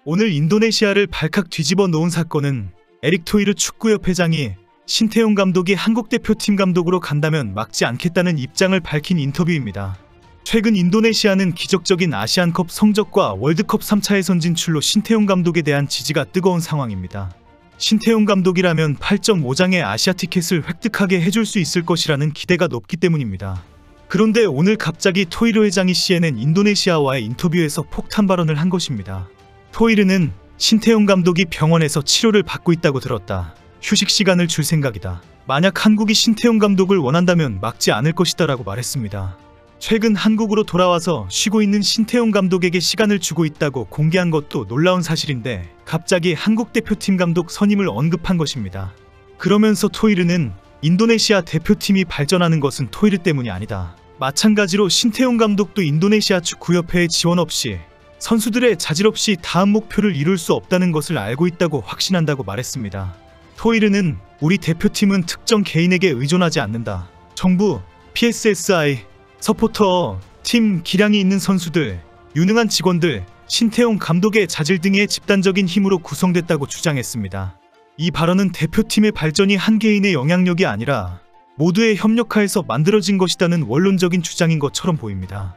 오늘 인도네시아를 발칵 뒤집어 놓은 사건은 에릭 토이르 축구협 회장이 신태용 감독이 한국 대표팀 감독으로 간다면 막지 않겠다는 입장을 밝힌 인터뷰입니다. 최근 인도네시아는 기적적인 아시안컵 성적과 월드컵 3차 예선 진출로 신태용 감독에 대한 지지가 뜨거운 상황입니다. 신태용 감독이라면 8.5장의 아시아 티켓을 획득하게 해줄 수 있을 것이라는 기대가 높기 때문입니다. 그런데 오늘 갑자기 토이르 회장이 CNN 인도네시아와의 인터뷰에서 폭탄 발언을 한 것입니다. 토이르는 신태용 감독이 병원에서 치료를 받고 있다고 들었다. 휴식 시간을 줄 생각이다. 만약 한국이 신태용 감독을 원한다면 막지 않을 것이다 라고 말했습니다. 최근 한국으로 돌아와서 쉬고 있는 신태용 감독에게 시간을 주고 있다고 공개한 것도 놀라운 사실인데 갑자기 한국 대표팀 감독 선임을 언급한 것입니다. 그러면서 토이르는 인도네시아 대표팀이 발전하는 것은 토이르 때문이 아니다. 마찬가지로 신태용 감독도 인도네시아 축구협회의 지원 없이 선수들의 자질 없이 다음 목표를 이룰 수 없다는 것을 알고 있다고 확신한다고 말했습니다. 토이르는 우리 대표팀은 특정 개인에게 의존하지 않는다. 정부, PSSI, 서포터, 팀 기량이 있는 선수들, 유능한 직원들, 신태용 감독의 자질 등의 집단적인 힘으로 구성됐다고 주장했습니다. 이 발언은 대표팀의 발전이 한 개인의 영향력이 아니라 모두의 협력하에서 만들어진 것이라는 원론적인 주장인 것처럼 보입니다.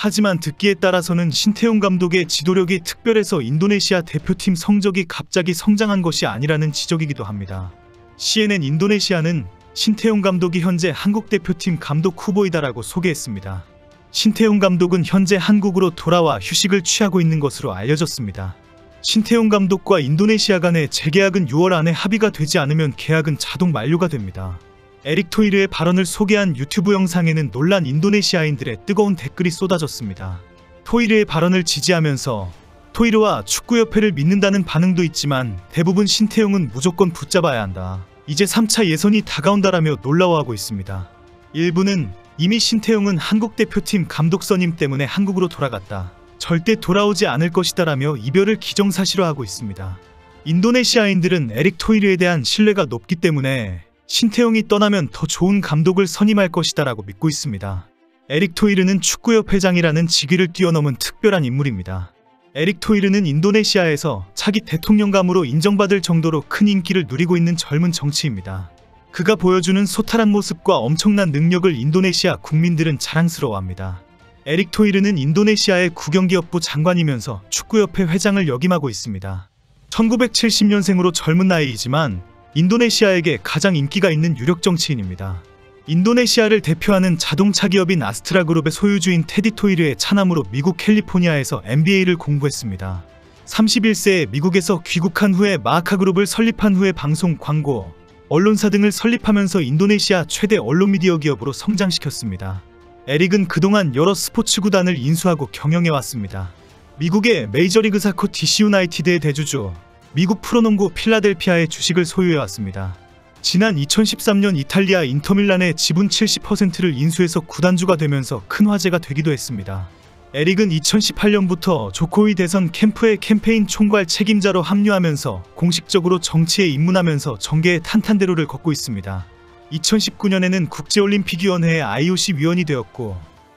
하지만 듣기에 따라서는 신태용 감독의 지도력이 특별해서 인도네시아 대표팀 성적이 갑자기 성장한 것이 아니라는 지적이기도 합니다. CNN 인도네시아는 신태용 감독이 현재 한국 대표팀 감독 후보이다라고 소개했습니다. 신태용 감독은 현재 한국으로 돌아와 휴식을 취하고 있는 것으로 알려졌습니다. 신태용 감독과 인도네시아 간의 재계약은 6월 안에 합의가 되지 않으면 계약은 자동 만료가 됩니다. 에릭 토이르의 발언을 소개한 유튜브 영상에는 놀란 인도네시아인들의 뜨거운 댓글이 쏟아졌습니다. 토이르의 발언을 지지하면서 토이르와 축구협회를 믿는다는 반응도 있지만 대부분 신태용은 무조건 붙잡아야 한다. 이제 3차 예선이 다가온다라며 놀라워하고 있습니다. 일부는 이미 신태용은 한국 대표팀 감독 선임 때문에 한국으로 돌아갔다. 절대 돌아오지 않을 것이다라며 이별을 기정사실화하고 있습니다. 인도네시아인들은 에릭 토이르에 대한 신뢰가 높기 때문에 신태용이 떠나면 더 좋은 감독을 선임할 것이다 라고 믿고 있습니다. 에릭 토이르는 축구협 회장이라는 직위를 뛰어넘은 특별한 인물입니다. 에릭 토이르는 인도네시아에서 차기 대통령감으로 인정받을 정도로 큰 인기를 누리고 있는 젊은 정치인입니다. 그가 보여주는 소탈한 모습과 엄청난 능력을 인도네시아 국민들은 자랑스러워합니다. 에릭 토이르는 인도네시아의 국영기업부 장관이면서 축구협회 회장을 역임하고 있습니다. 1970년생으로 젊은 나이이지만 인도네시아에게 가장 인기가 있는 유력 정치인입니다. 인도네시아를 대표하는 자동차 기업인 아스트라 그룹의 소유주인 테디 토이르의 차남으로 미국 캘리포니아에서 MBA를 공부했습니다. 31세에 미국에서 귀국한 후에 마아카 그룹을 설립한 후에 방송, 광고, 언론사 등을 설립하면서 인도네시아 최대 언론 미디어 기업으로 성장시켰습니다. 에릭은 그동안 여러 스포츠 구단을 인수하고 경영해왔습니다. 미국의 메이저리그 사커 DC 유나이티드의 대주주, 미국 프로농구 필라델피아의 주식을 소유해왔습니다. 지난 2013년 이탈리아 인터밀란의 지분 70%를 인수해서 구단주가 되면서 큰 화제가 되기도 했습니다. 에릭은 2018년부터 조코위 대선 캠프의 캠페인 총괄 책임자로 합류하면서 공식적으로 정치에 입문하면서 정계의 탄탄대로를 걷고 있습니다. 2019년에는 국제올림픽위원회의 IOC 위원이 되었고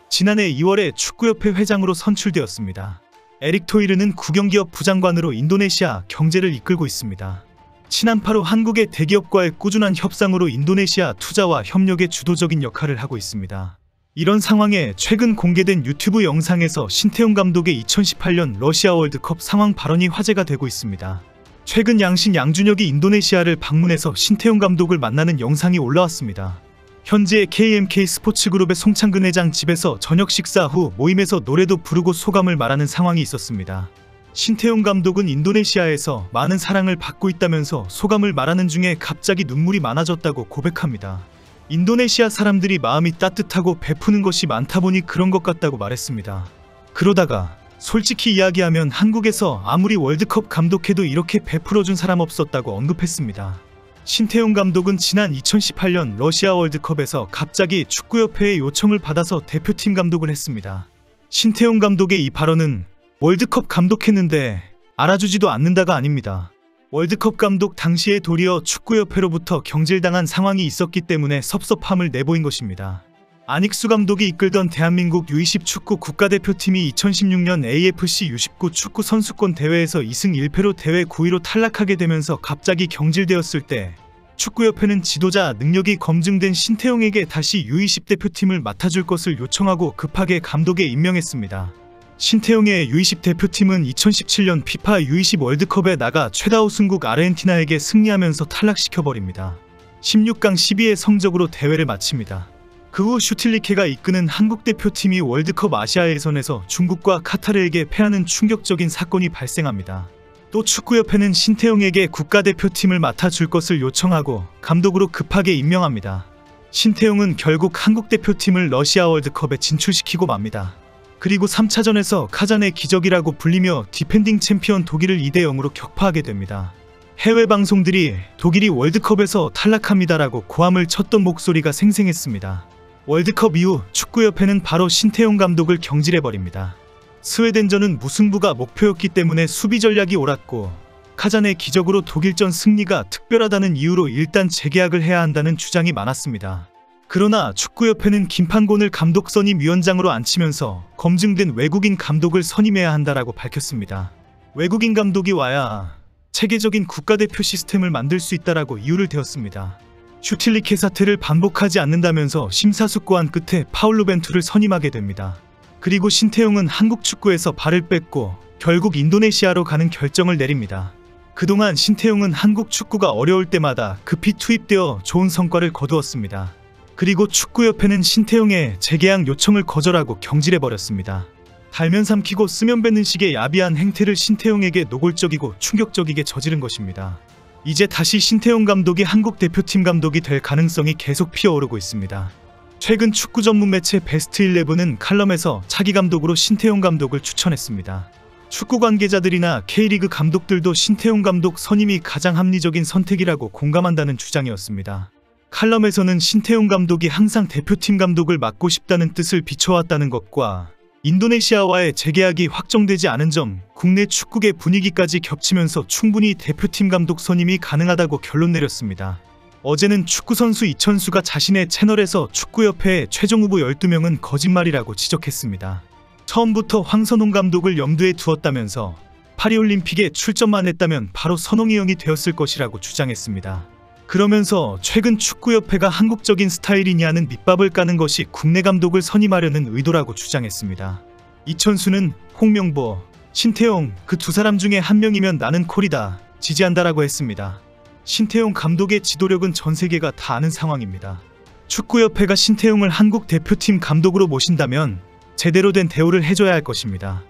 지난해 2월에 축구협회 회장으로 선출되었습니다. 에릭 토이르는 국영기업 부장관으로 인도네시아 경제를 이끌고 있습니다. 친한파로 한국의 대기업과의 꾸준한 협상으로 인도네시아 투자와 협력에 주도적인 역할을 하고 있습니다. 이런 상황에 최근 공개된 유튜브 영상에서 신태용 감독의 2018년 러시아 월드컵 상황 발언이 화제가 되고 있습니다. 최근 양신 양준혁이 인도네시아를 방문해서 신태용 감독을 만나는 영상이 올라왔습니다. 현재 KMK 스포츠그룹의 송창근 회장 집에서 저녁 식사 후 모임에서 노래도 부르고 소감을 말하는 상황이 있었습니다. 신태용 감독은 인도네시아에서 많은 사랑을 받고 있다면서 소감을 말하는 중에 갑자기 눈물이 많아졌다고 고백합니다. 인도네시아 사람들이 마음이 따뜻하고 베푸는 것이 많다 보니 그런 것 같다고 말했습니다. 그러다가 솔직히 이야기하면 한국에서 아무리 월드컵 감독해도 이렇게 베풀어준 사람 없었다고 언급했습니다. 신태용 감독은 지난 2018년 러시아 월드컵에서 갑자기 축구협회의 요청을 받아서 대표팀 감독을 했습니다. 신태용 감독의 이 발언은 월드컵 감독했는데 알아주지도 않는다가 아닙니다. 월드컵 감독 당시에 도리어 축구협회로부터 경질당한 상황이 있었기 때문에 섭섭함을 내보인 것입니다. 안익수 감독이 이끌던 대한민국 U20 축구 국가대표팀이 2016년 AFC U19 축구 선수권 대회에서 2승 1패로 대회 9위로 탈락하게 되면서 갑자기 경질되었을 때 축구협회는 지도자 능력이 검증된 신태용에게 다시 U20 대표팀을 맡아줄 것을 요청하고 급하게 감독에 임명했습니다. 신태용의 U20 대표팀은 2017년 피파 U20 월드컵에 나가 최다 우승국 아르헨티나에게 승리하면서 탈락시켜버립니다. 16강 12의 성적으로 대회를 마칩니다. 그 후 슈틸리케가 이끄는 한국 대표팀이 월드컵 아시아 예선에서 중국과 카타르에게 패하는 충격적인 사건이 발생합니다. 또 축구협회는 신태용에게 국가대표팀을 맡아줄 것을 요청하고 감독으로 급하게 임명합니다. 신태용은 결국 한국 대표팀을 러시아 월드컵에 진출시키고 맙니다. 그리고 3차전에서 카잔의 기적이라고 불리며 디펜딩 챔피언 독일을 2대0으로 격파하게 됩니다. 해외 방송들이 독일이 월드컵에서 탈락합니다라고 고함을 쳤던 목소리가 생생했습니다. 월드컵 이후 축구협회는 바로 신태용 감독을 경질해버립니다. 스웨덴전은 무승부가 목표였기 때문에 수비 전략이 옳았고 카잔의 기적으로 독일전 승리가 특별하다는 이유로 일단 재계약을 해야 한다는 주장이 많았습니다. 그러나 축구협회는 김판곤을 감독 선임 위원장으로 앉히면서 검증된 외국인 감독을 선임해야 한다라고 밝혔습니다. 외국인 감독이 와야 체계적인 국가대표 시스템을 만들 수 있다라고 이유를 대었습니다. 슈틸리케 사태를 반복하지 않는다면서 심사숙고한 끝에 파울루 벤투를 선임하게 됩니다. 그리고 신태용은 한국 축구에서 발을 뺐고 결국 인도네시아로 가는 결정을 내립니다. 그동안 신태용은 한국 축구가 어려울 때마다 급히 투입되어 좋은 성과를 거두었습니다. 그리고 축구협회는 신태용의 재계약 요청을 거절하고 경질해버렸습니다. 달면 삼키고 쓰면 뱉는 식의 야비한 행태를 신태용에게 노골적이고 충격적이게 저지른 것입니다. 이제 다시 신태용 감독이 한국 대표팀 감독이 될 가능성이 계속 피어오르고 있습니다. 최근 축구 전문 매체 베스트 11은 칼럼에서 차기 감독으로 신태용 감독을 추천했습니다. 축구 관계자들이나 K리그 감독들도 신태용 감독 선임이 가장 합리적인 선택이라고 공감한다는 주장이었습니다. 칼럼에서는 신태용 감독이 항상 대표팀 감독을 맡고 싶다는 뜻을 비춰왔다는 것과 인도네시아와의 재계약이 확정되지 않은 점, 국내 축구계 분위기까지 겹치면서 충분히 대표팀 감독 선임이 가능하다고 결론 내렸습니다. 어제는 축구선수 이천수가 자신의 채널에서 축구협회의 최종 후보 12명은 거짓말이라고 지적했습니다. 처음부터 황선홍 감독을 염두에 두었다면서 파리올림픽에 출전만 했다면 바로 선홍이 형이 되었을 것이라고 주장했습니다. 그러면서 최근 축구협회가 한국적인 스타일이냐는 밑밥을 까는 것이 국내 감독을 선임하려는 의도라고 주장했습니다. 이천수는 홍명보, 신태용 그 두 사람 중에 한 명이면 나는 콜이다, 지지한다라고 했습니다. 신태용 감독의 지도력은 전 세계가 다 아는 상황입니다. 축구협회가 신태용을 한국 대표팀 감독으로 모신다면 제대로 된 대우를 해줘야 할 것입니다.